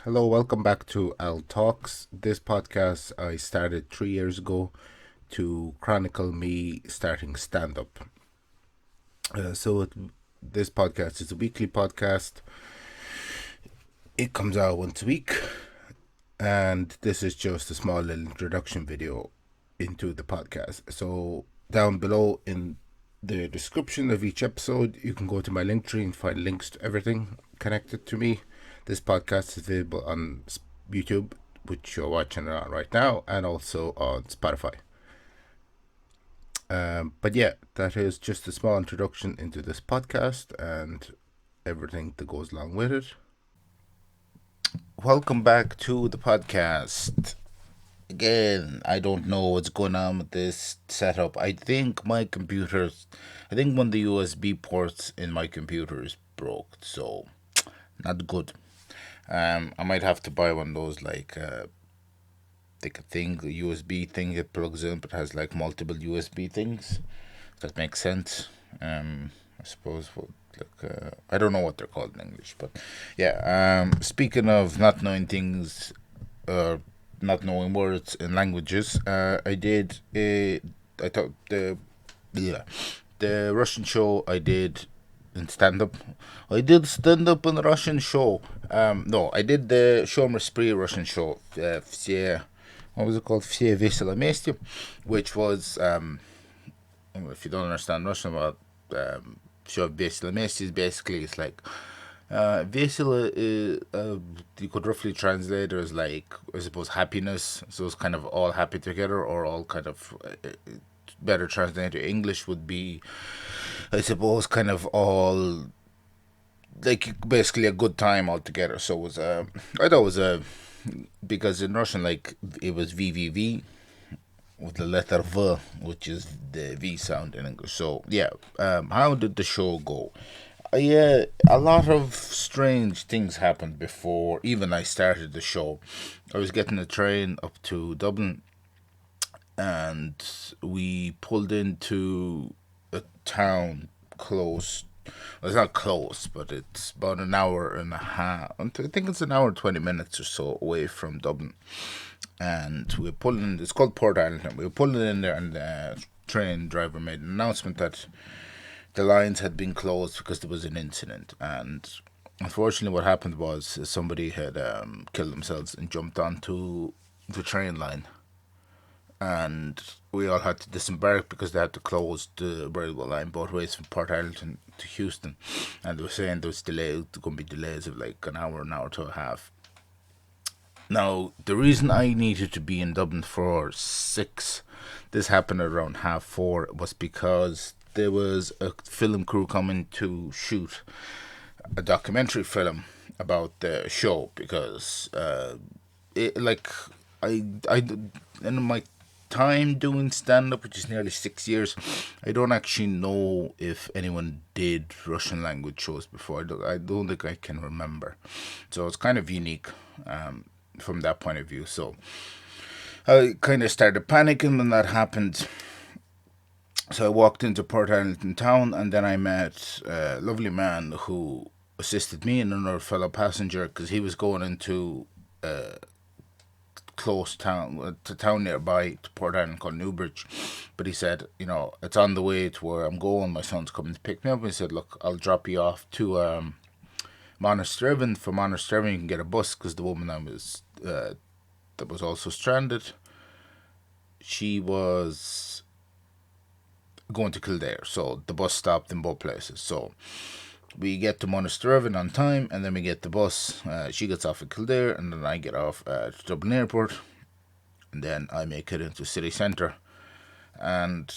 Hello, welcome back to Al Talks. This podcast I started 3 years ago to chronicle me starting stand up. This podcast is a weekly podcast. It comes out once a week, and this is just a small little introduction video into the podcast. So, down below in the description of each episode, you can go to my Linktree and find links to everything connected to me. This podcast is available on YouTube, which you're watching it on right now, and also on Spotify. But yeah, that is just a small introduction into this podcast and everything that goes along with it. Welcome back to the podcast. Again, I don't know what's going on with this setup. I think one of the USB ports in my computer is broke, so not good. I might have to buy one of those like a USB thing that plugs in, but has like multiple USB things. That makes sense. I suppose I don't know what they're called in English, but yeah. Speaking of not knowing things, not knowing words in languages, I thought the Russian show I did in stand up. I did stand up in the Russian show. No, I did the Seomra Spraoi I Russian show. What was it called? Все весело вместе, which was if you don't understand Russian, about все весело вместе is basically it's like весело. You could roughly translate it as like I suppose happiness. So it's kind of all happy together, or all kind of better translated to English would be, I suppose, kind of all like basically a good time altogether. So it was I thought it was because in Russian like it was VVV with the letter V, which is the V sound in English. So yeah, how did the show go? Yeah, a lot of strange things happened before even I started the show. I was getting a train up to Dublin, and we pulled into a town close. Well, it's not close, but it's about an hour and a half. I think it's an hour and 20 minutes or so away from Dublin. And we were pulling. It's called Port Island. We were pulling in there, and the train driver made an announcement that the lines had been closed because there was an incident. And unfortunately, what happened was somebody had killed themselves and jumped onto the train line, and we all had to disembark because they had to close the railway line both ways from Port Island to Houston, and they were saying there was going to be delays of like an hour to a half. Now, the reason I needed to be in Dublin for 6, this happened at around 4:30, was because there was a film crew coming to shoot a documentary film about the show, because in my time doing stand up, which is nearly 6 years, I don't actually know if anyone did Russian language shows before. I don't think I can remember. So it's kind of unique from that point of view. So I kind of started panicking when that happened. So I walked into Port Arlington town, and then I met a lovely man who assisted me and another fellow passenger, because he was going into close town, to town nearby to Port Island called Newbridge. But he said, it's on the way to where I'm going. My son's coming to pick me up. And he said, look, I'll drop you off to Monasterevin. From Monasterevin, you can get a bus, because the woman that was also stranded, she was going to Kildare. So the bus stopped in both places. So we get to Monasterevin on time, and then we get the bus. She gets off at Kildare, and then I get off at Dublin Airport, and then I make it into city centre. And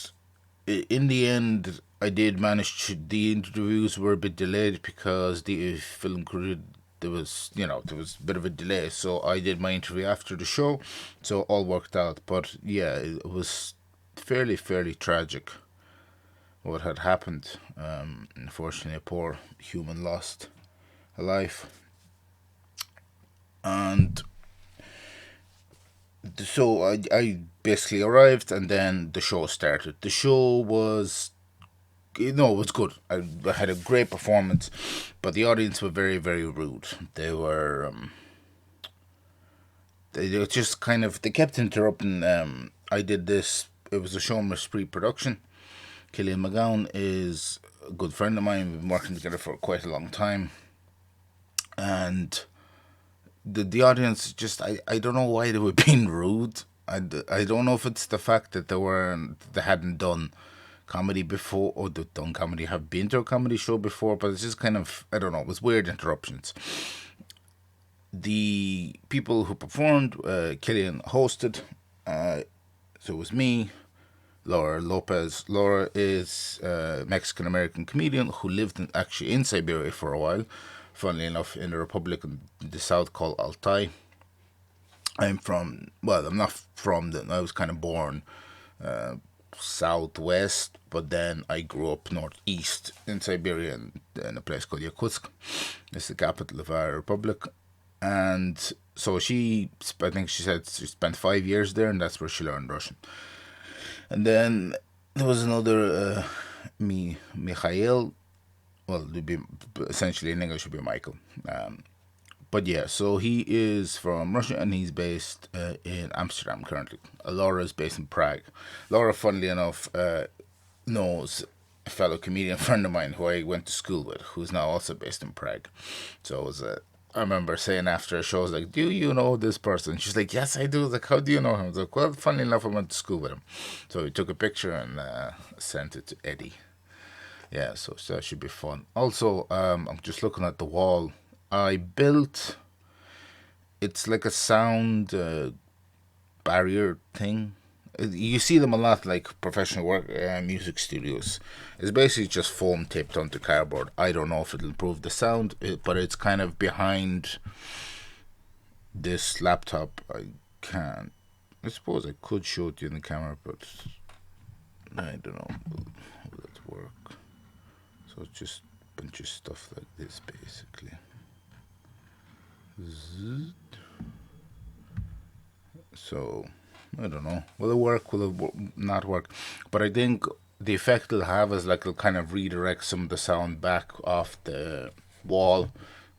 in the end, I did manage to. The interviews were a bit delayed because the film crew, there was a bit of a delay. So I did my interview after the show, so all worked out. But yeah, it was fairly tragic what had happened. Unfortunately, a poor human lost a life. And so I basically arrived, and then the show started. The show was, it was good. I had a great performance, but the audience were very, very rude. They were They just kind of, they kept interrupting. I did this, it was a Seomra Spraoi production. Killian McGowan is a good friend of mine. We've been working together for quite a long time. And the audience just, I don't know why they were being rude. I don't know if it's the fact that they hadn't done comedy before, or they've done comedy, have been to a comedy show before, but it's just kind of, I don't know, it was weird interruptions. The people who performed, Killian hosted, so it was me, Laura Lopez. Laura is a Mexican American comedian who lived actually in Siberia for a while, funnily enough, in a republic in the south called Altai. I'm not from I was kind of born southwest, but then I grew up northeast in Siberia in a place called Yakutsk. It's the capital of our republic. And so I think she said she spent 5 years there, and that's where she learned Russian. And then there was another, Mikhail. Well, it'd be, essentially in English, would be Michael. But yeah, so he is from Russia and he's based in Amsterdam currently. Laura is based in Prague. Laura, funnily enough, knows a fellow comedian friend of mine who I went to school with, who's now also based in Prague. So it was I remember saying after a show, I was like, "Do you know this person?" She's like, "Yes, I do." I was like, "How do you know him?" I was like, "Well, funnily enough, I went to school with him." So we took a picture and sent it to Eddie. Yeah, so that should be fun. Also, I'm just looking at the wall. I built. It's like a sound barrier thing. You see them a lot, like professional work music studios. It's basically just foam taped onto cardboard. I don't know if it'll improve the sound, but it's kind of behind this laptop. I can't. I suppose I could show it to you in the camera, but I don't know. Will it work? So it's just a bunch of stuff like this, basically. So I don't know. Will it work? Will it not work? But I think the effect it'll have is like it'll kind of redirect some of the sound back off the wall,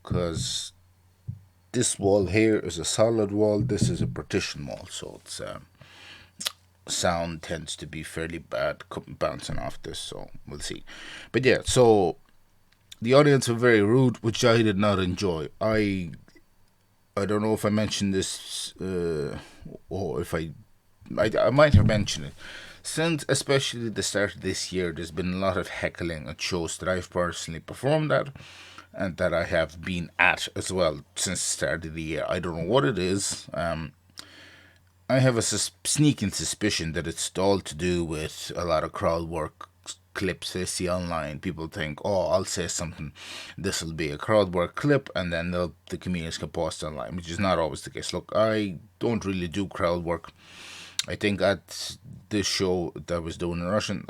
because this wall here is a solid wall. This is a partition wall, so it's sound tends to be fairly bad bouncing off this. So we'll see. But yeah, so the audience were very rude, which I did not enjoy. I don't know if I mentioned this, or if I might have mentioned it. Since especially the start of this year, there's been a lot of heckling at shows that I've personally performed at, and that I have been at as well since the start of the year. I don't know what it is. I have a sneaking suspicion that it's all to do with a lot of crowd work clips they see online. People think, "Oh, I'll say something. This will be a crowd work clip," and then the comedians can post online, which is not always the case. Look, I don't really do crowd work. I think at this show that I was doing in Russian,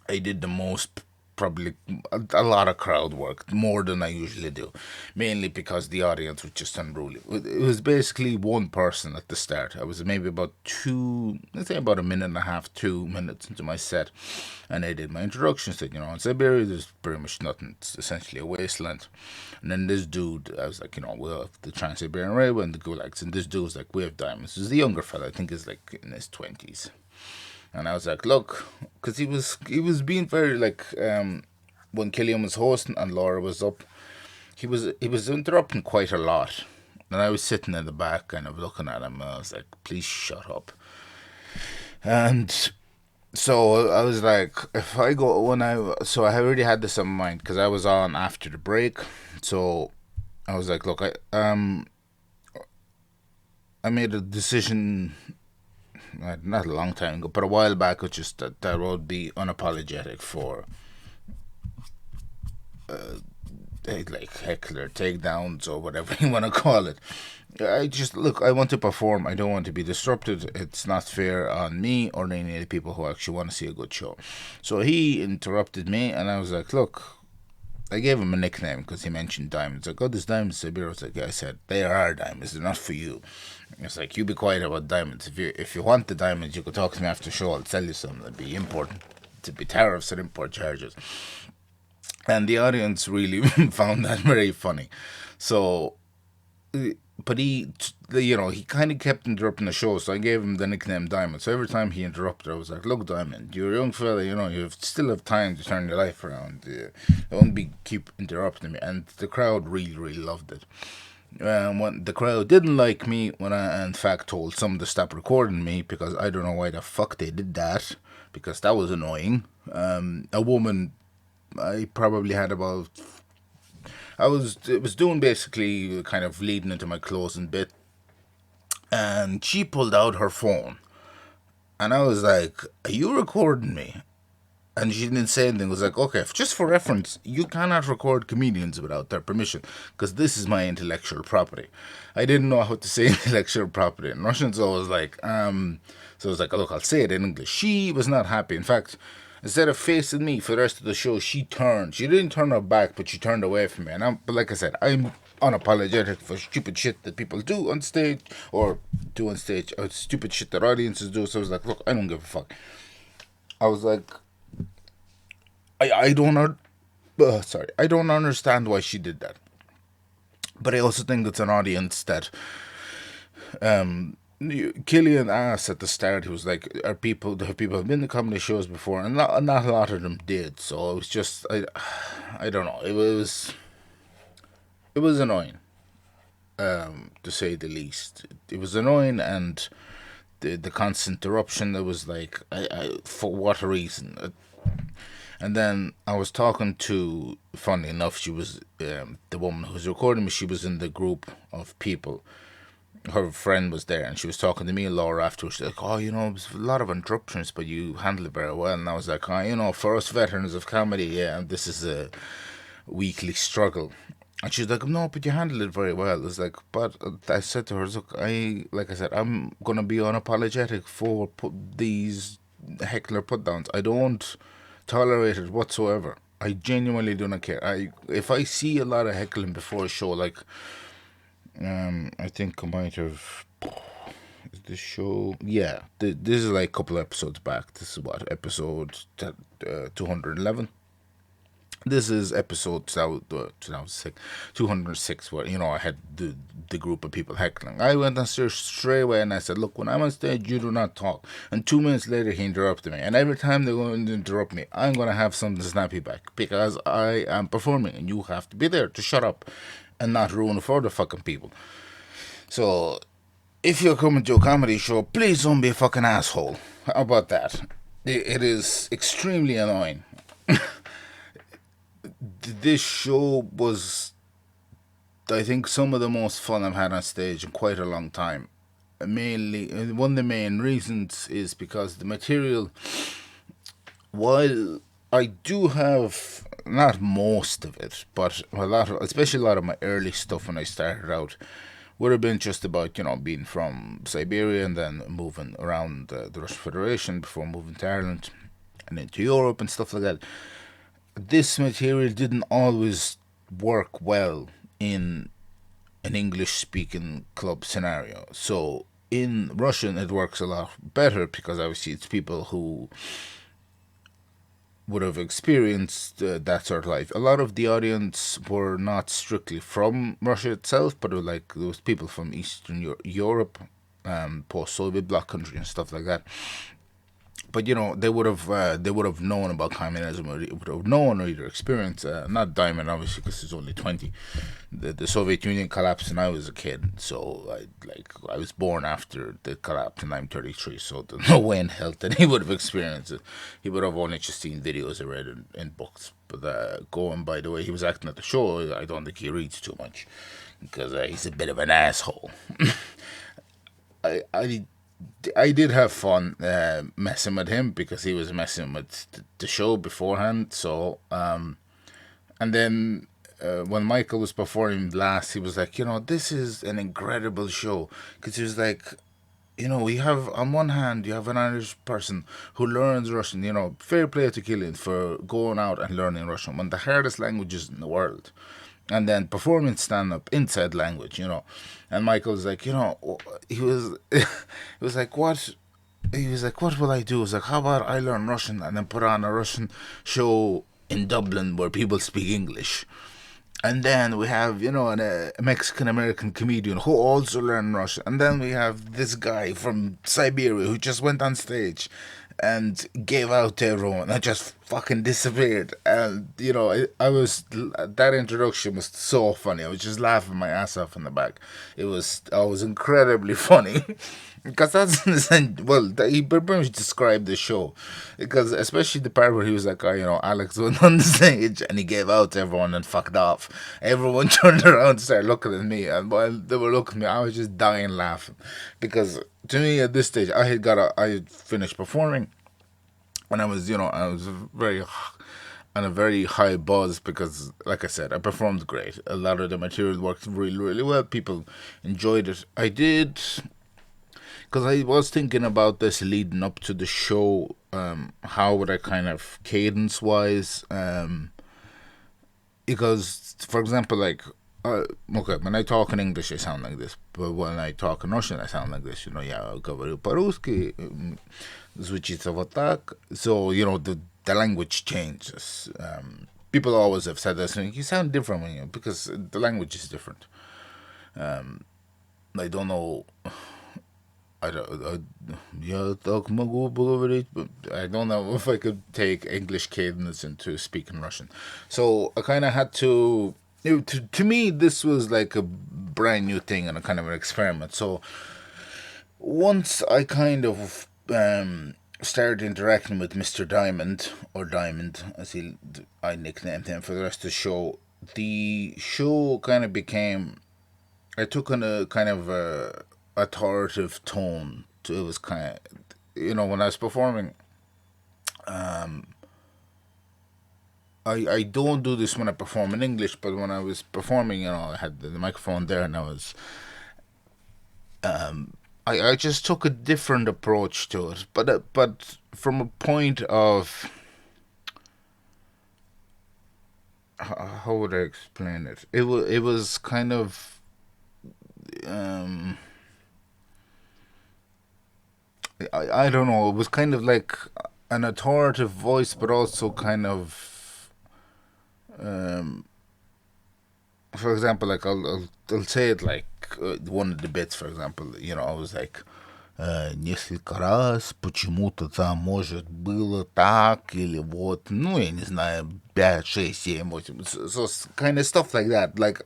I did the most, probably a lot of crowd work, more than I usually do, mainly because the audience was just unruly. It was basically one person at the start. I was maybe about let's say about a minute and a half, 2 minutes into my set, and I did my introduction. Said, in Siberia there's pretty much nothing. It's essentially a wasteland. And then this dude, I was like, we have the Trans-Siberian Railway and the gulags, and this dude was like, "We have diamonds." This is the younger fella, I think he's like in his 20s. And I was like, "Look," because he was being very like, when Killian was hosting and Laura was up, he was interrupting quite a lot, and I was sitting in the back, kind of looking at him. And I was like, "Please shut up." And so I was like, if I go so I already had this in mind because I was on after the break, so I was like, "Look, I made a decision." Not a long time ago, but a while back, which is that I would be unapologetic for like heckler takedowns or whatever you want to call it. I want to perform. I don't want to be disrupted. It's not fair on me or any of the people who actually want to see a good show. So he interrupted me, and I was like, "Look," I gave him a nickname because he mentioned diamonds. Like, "Oh, there's diamonds in Siberia." I was like, "Yeah," I said, "They are diamonds. They're not for you." It's like, "You be quiet about diamonds. If you want the diamonds, you could talk to me after the show. I'll tell you something. It'd be important. To be tariffs and import charges." And the audience really found that very funny. So, but he kind of kept interrupting the show, so I gave him the nickname Diamond. So every time he interrupted, I was like, "Look, Diamond, you're a young fella. You still have time to turn your life around. Don't be keep interrupting me." And the crowd really, really loved it. When the crowd didn't like me, when I in fact told some to stop recording me because I don't know why the fuck they did that, because that was annoying. A woman, I probably had about it was doing basically kind of leading into my closing bit, and she pulled out her phone, and I was like, "Are you recording me?" And she didn't say anything. It was like, "Okay, just for reference, you cannot record comedians without their permission, because this is my intellectual property." I didn't know how to say intellectual property in Russian, so I was like, so I was like, "Look, I'll say it in English." She was not happy. In fact, instead of facing me for the rest of the show, she turned. She didn't turn her back, but she turned away from me. But like I said, I'm unapologetic for stupid shit that people do on stage, or stupid shit that audiences do. So I was like, "Look, I don't give a fuck." I was like, I don't know. I don't understand why she did that. But I also think it's an audience that Killian asked at the start. He was like, have people been to comedy shows before?" And not a lot of them did. So it was just I don't know. It was annoying, to say the least. It was annoying, and the constant interruption. That was like, for what reason? And then I was talking to, funny enough, she was the woman who was recording me. She was in the group of people. Her friend was there, and she was talking to me and Laura afterwards. She's like, "Oh, it was a lot of interruptions, but you handled it very well." And I was like, "Oh, for us veterans of comedy, yeah, this is a weekly struggle." And she's like, "No, but you handled it very well." I was like, but I said to her, "Look, like I said, I'm gonna be unapologetic for these heckler put downs. I don't tolerate it whatsoever. I genuinely do not care. If I see a lot of heckling before a show, like I think I might have this show. Yeah, this is like a couple episodes back. This is what episode 211. This is episode 2006, 206, where, I had the group of people heckling. I went on stage straight away and I said, "Look, when I'm on stage, you do not talk." And 2 minutes later, he interrupted me. And every time they're going to interrupt me, I'm going to have something snappy back, because I am performing and you have to be there to shut up and not ruin it for the fucking people. So, if you're coming to a comedy show, please don't be a fucking asshole. How about that? It is extremely annoying. This show was, I think, some of the most fun I've had on stage in quite a long time. Mainly, one of the main reasons is because the material, while I do have not most of it, but especially a lot of my early stuff when I started out, would have been just about, being from Siberia and then moving around the Russian Federation before moving to Ireland and into Europe and stuff like that. This material didn't always work well in an English speaking club scenario. So in Russian, it works a lot better, because obviously it's people who would have experienced that sort of life. A lot of the audience were not strictly from Russia itself, but there was people from Eastern Europe, post-Soviet bloc country and stuff like that. But they would have known about communism, or would have known or either experienced. Not Diamond, obviously, because he's only 20. The Soviet Union collapsed when I was a kid, so I was born after the collapse, and I'm 33. So there's no way in hell that he would have experienced it. He would have only just seen videos I read in books. But going by the way he was acting at the show, I don't think he reads too much, because he's a bit of an asshole. I did have fun messing with him, because he was messing with the show beforehand. So, and then when Michael was performing last, he was like, "This is an incredible show," because he was like, we have, on one hand, you have an Irish person who learns Russian. Fair play to Killian for going out and learning Russian, one of the hardest languages in the world, and then performing stand up inside language. And Michael's like, he was, he was like, "What?" He was like, "What will I do?" I was like, "How about I learn Russian and then put on a Russian show in Dublin where people speak English?" And then we have, a Mexican American comedian who also learned Russian. And then we have this guy from Siberia who just went on stage and gave out to everyone and just fucking disappeared. And, that introduction was so funny. I was just laughing my ass off in the back. I was incredibly funny. Because that's he pretty much described the show, because especially the part where he was like, Alex went on the stage and he gave out to everyone and fucked off. Everyone turned around and started looking at me, and while they were looking at me, I was just dying laughing, because to me at this stage I had finished performing, and I was very on a very high buzz, because, like I said, I performed great. A lot of the material worked really, really well. People enjoyed it. I did, because I was thinking about this leading up to the show. How would I kind of cadence wise? Because, for example, like, okay, when I talk in English, I sound like this, but when I talk in Russian, I sound like this. Я говорю по-русски, звучится вот так. So, the language changes. People always have said this, you sound different when because the language is different. I don't know. Я так могу поговорить, but I don't know if I could take English cadence into speaking Russian. So I kind of had to, to me, this was like a brand new thing and a kind of an experiment. So once I kind of started interacting with Mr. Diamond, or Diamond, I nicknamed him for the rest of the show kind of became, I took on a kind of authoritative tone. It was kind of, when I was performing, I don't do this when I perform in English, but when I was performing, I had the microphone there, and I just took a different approach to it, but from a point of, how would I explain it? It was kind of, I don't know. It was kind of like an authoritative voice, but also kind of, for example, like I'll say it like, one of the bits, for example, I was like, несколько раз почему-то там может было так или вот, я не знаю, 5, 6, 7, 8, so kind of stuff like that. Like,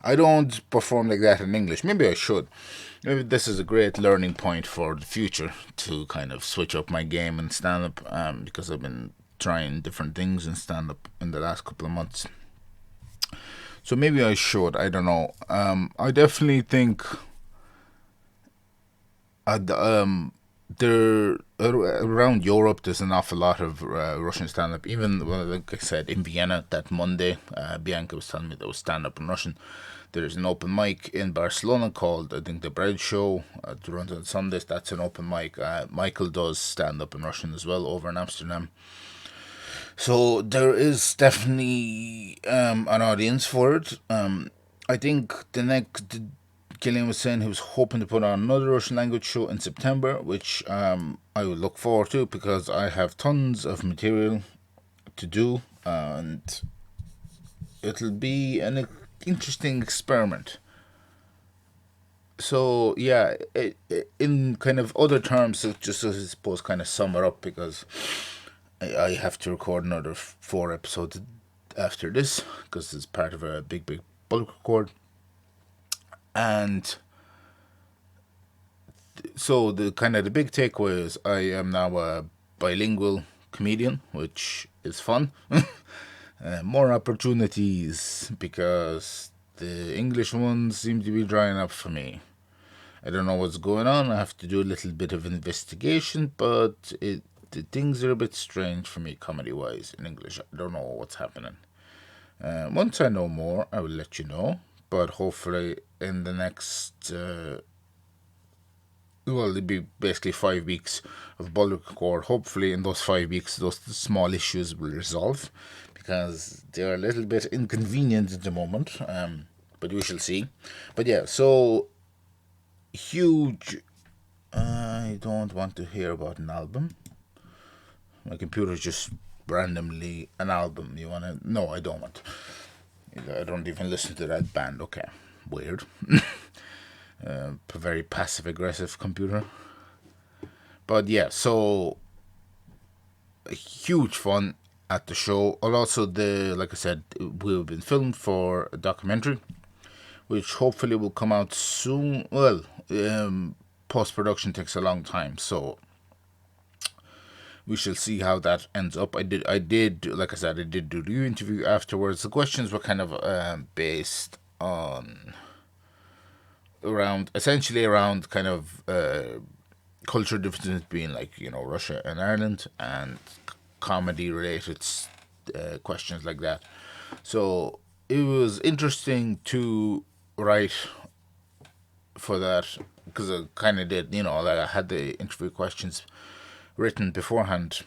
I don't perform like that in English. Maybe I should. Maybe this is a great learning point for the future, to kind of switch up my game in stand up, because I've been trying different things in stand up in the last couple of months. So maybe I should. I don't know. I definitely think there around Europe, there's an awful lot of Russian stand up. Even, well, like I said, in Vienna that Monday, Bianca was telling me there was stand up in Russian. There's an open mic in Barcelona called, I think, the Bread Show. Runs on Sundays. That's an open mic. Michael does stand up in Russian as well over in Amsterdam. So there is definitely an audience for it. I think Gillian was saying he was hoping to put on another Russian language show in September, which I would look forward to, because I have tons of material to do, and it'll be an interesting experiment. So yeah, in kind of other terms, just I suppose kind of sum it up, because I have to record another 4 episodes after this, because it's part of a big bulk record. And so the kind of the big takeaway is I am now a bilingual comedian, which is fun. More opportunities, because the English ones seem to be drying up for me. I don't know what's going on. I have to do a little bit of investigation, but the things are a bit strange for me, comedy wise, in English. I don't know what's happening. Once I know more, I will let you know. But hopefully, in the next, it'll be basically 5 weeks of bulk record. Hopefully, in those 5 weeks, those small issues will resolve, because they're a little bit inconvenient at the moment. But we shall see. But yeah, so huge. I don't want to hear about an album. My computer's just randomly an album. You wanna? No, I don't want. I don't even listen to that band. Okay, weird. Very passive aggressive computer. But yeah, so huge fun at the show. And also, like I said, we've been filmed for a documentary, which hopefully will come out soon. Well, post production takes a long time, so we shall see how that ends up. Like I said, I did do the interview afterwards. The questions were kind of based on essentially around kind of cultural differences between, like, Russia and Ireland, and comedy related questions like that. So it was interesting to write for that, because I kind of did, like, I had the interview questions written beforehand.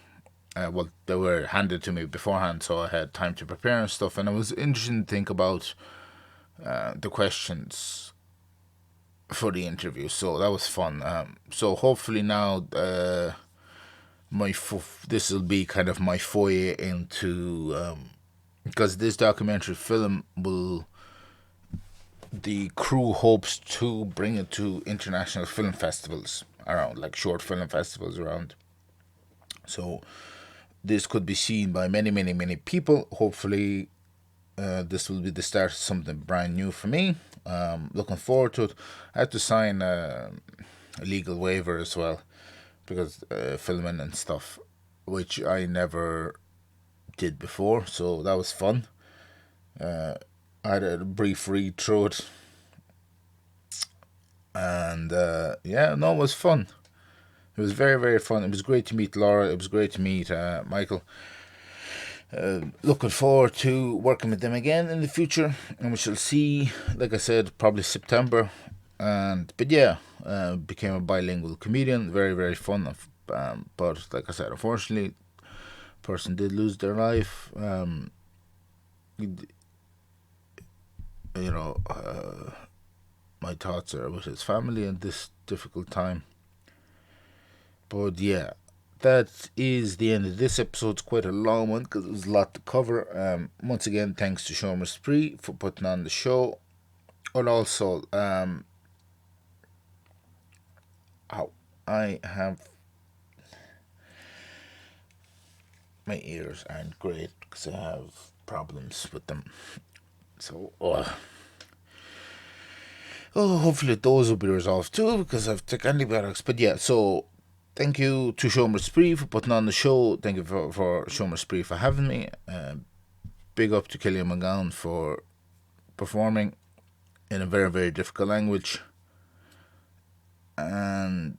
Well, they were handed to me beforehand, so I had time to prepare and stuff. And it was interesting to think about the questions for the interview. So that was fun. So hopefully now, this will be kind of my foyer into, because this documentary film will, the crew hopes to bring it to international film festivals around, like short film festivals around. So this could be seen by many, many, many people. Hopefully, this will be the start of something brand new for me. Looking forward to it. I had to sign a legal waiver as well, because filming and stuff, which I never did before. So that was fun. I had a brief read through it, and yeah, no, it was fun. It was very, very fun. It was great to meet Laura. It was great to meet Michael. Looking forward to working with them again in the future, and we shall see. Like I said, probably September. But yeah, became a bilingual comedian. Very, very fun. But like I said, unfortunately, person did lose their life. You know, my thoughts are with his family in this difficult time. But yeah, that is the end of this episode. It's quite a long one because there's a lot to cover. Once again, thanks to Seomra Spraoi I for putting on the show. And also, I have, my ears aren't great because I have problems with them. So, hopefully those will be resolved too, because I've taken antibiotics. But yeah, so thank you to Seomra Spraoi I for putting on the show. Thank you for Seomra Spraoi I for having me. Big up to Killian McGowan for performing in a very, very difficult language. And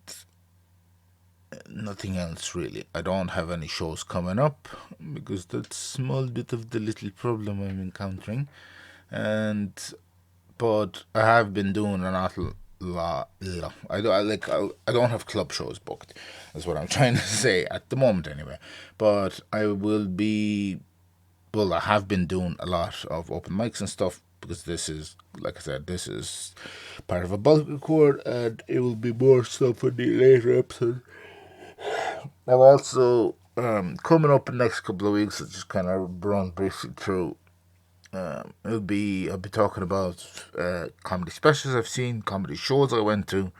nothing else really. I don't have any shows coming up, because that's a small bit of the little problem I'm encountering. But I have been doing an awful lot. I don't have club shows booked. That's what I'm trying to say at the moment, anyway. But I will be. Well, I have been doing a lot of open mics and stuff, because this is, like I said, this is part of a bulk record, and it will be more stuff in the later episode. Now, also, coming up in the next couple of weeks, I'll just kind of run briefly through. I'll be talking about comedy specials I've seen, comedy shows I went to,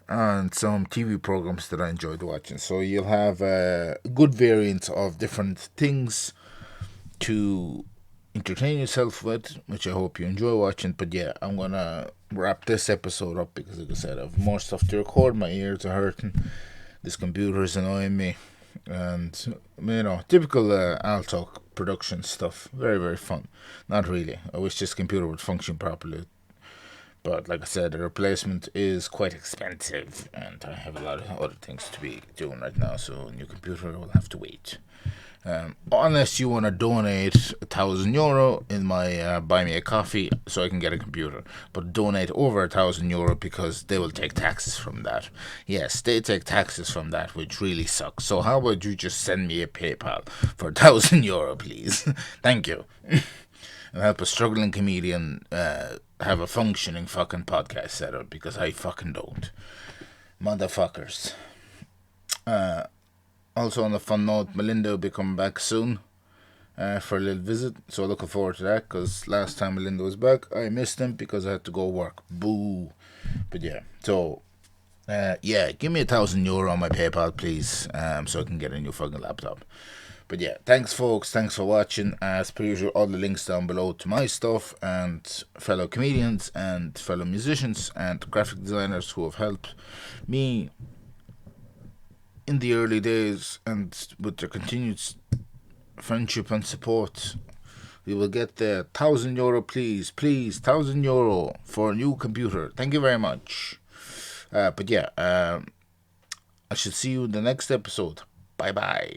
and some TV programs that I enjoyed watching. So you'll have a good variant of different things to entertain yourself with, which I hope you enjoy watching. But yeah, I'm gonna wrap this episode up, because, like I said, I have more stuff to record. My ears are hurting. This computer is annoying me. And, typical Altalk production stuff. Very, very fun. Not really. I wish this computer would function properly. But like I said, the replacement is quite expensive, and I have a lot of other things to be doing right now, so a new computer will have to wait. Unless you want to donate €1,000 in my buy me a coffee so I can get a computer, but donate over €1,000 because they will take taxes from that. Yes, they take taxes from that, which really sucks. So how about you just send me a PayPal for €1,000, please? Thank you. And help a struggling comedian have a functioning fucking podcast setup, because I fucking don't. Motherfuckers. Also, on a fun note, Malinda will be coming back soon. for a little visit. So looking forward to that, because last time Malinda was back, I missed him because I had to go work. Boo. But yeah, so yeah, give me €1,000 on my PayPal, please, so I can get a new fucking laptop. But yeah, thanks, folks. Thanks for watching. As per usual, all the links down below to my stuff and fellow comedians and fellow musicians and graphic designers who have helped me in the early days, and with their continued friendship and support. We will get the €1,000, please, €1,000 for a new computer. Thank you very much. But yeah, I should see you in the next episode. Bye bye.